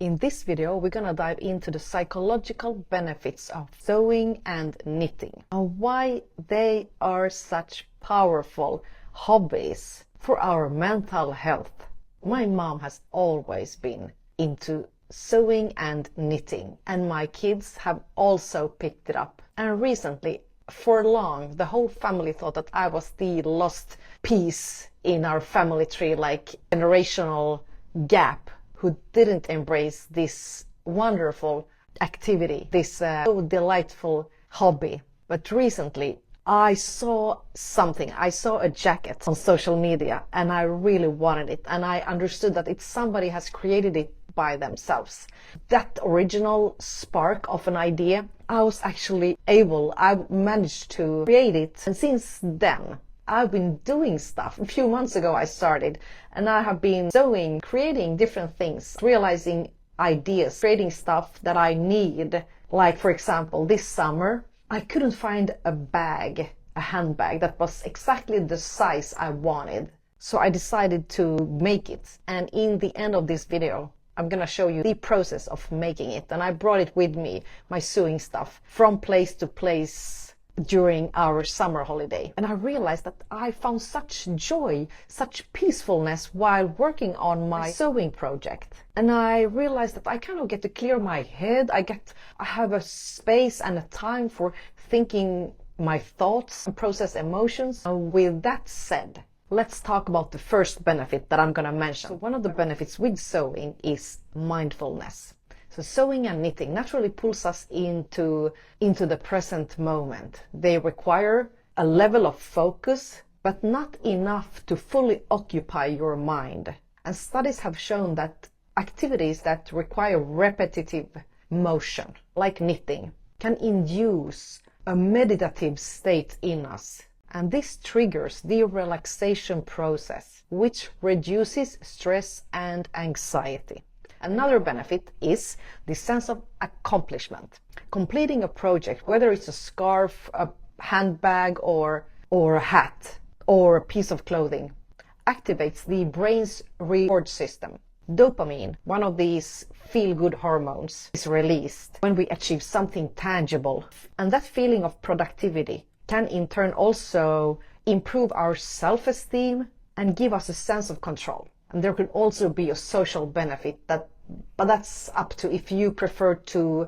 In this video, we're gonna dive into the psychological benefits of sewing and knitting and why they are such powerful hobbies for our mental health. My mom has always been into sewing and knitting, and my kids have also picked it up. And recently, for long, the whole family thought that I was the lost piece in our family tree, like generational gap, who didn't embrace this wonderful activity, this so delightful hobby. But recently I saw something. I saw a jacket on social media and I really wanted it, and I understood that it's somebody has created it by themselves. That original spark of an idea, I managed to create it, and since then I've been doing stuff. A few months ago I started, and I have been sewing, creating different things, realizing ideas, creating stuff that I need. Like, for example, this summer I couldn't find a handbag that was exactly the size I wanted. So I decided to make it. And in the end of this video, I'm gonna show you the process of making it. And I brought it with me, my sewing stuff, from place to place during our summer holiday. And I realized that I found such joy, such peacefulness while working on my sewing project. And I realized that I kind of get to clear my head. I have a space and a time for thinking my thoughts and process emotions. And with that said, let's talk about the first benefit that I'm gonna mention. So one of the benefits with sewing is mindfulness. So sewing and knitting naturally pulls us into the present moment. They require a level of focus, but not enough to fully occupy your mind. And studies have shown that activities that require repetitive motion, like knitting, can induce a meditative state in us. And this triggers the relaxation process, which reduces stress and anxiety. Another benefit is the sense of accomplishment. Completing a project, whether it's a scarf, a handbag, or a hat, or a piece of clothing, activates the brain's reward system. Dopamine, one of these feel-good hormones, is released when we achieve something tangible. And that feeling of productivity can in turn also improve our self-esteem and give us a sense of control. And there could also be a social benefit, but that's up to if you prefer to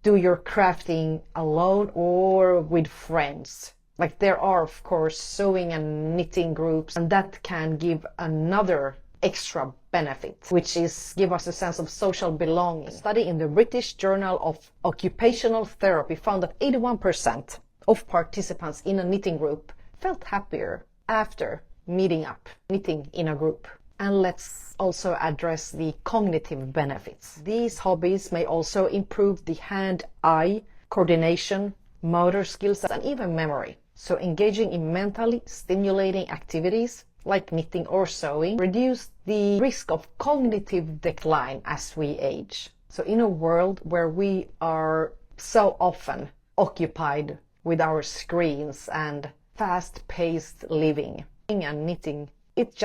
do your crafting alone or with friends. Like, there are, of course, sewing and knitting groups, and that can give another extra benefit, which is give us a sense of social belonging. A study in the British Journal of Occupational Therapy found that 81% of participants in a knitting group felt happier after meeting up, knitting in a group. And let's also address the cognitive benefits. These hobbies may also improve the hand-eye coordination, motor skills, and even memory. So engaging in mentally stimulating activities like knitting or sewing reduce the risk of cognitive decline as we age. So in a world where we are so often occupied with our screens and fast-paced living, and knitting, it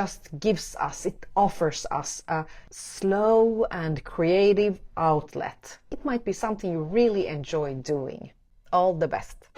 offers us a slow and creative outlet. It might be something you really enjoy doing. All the best.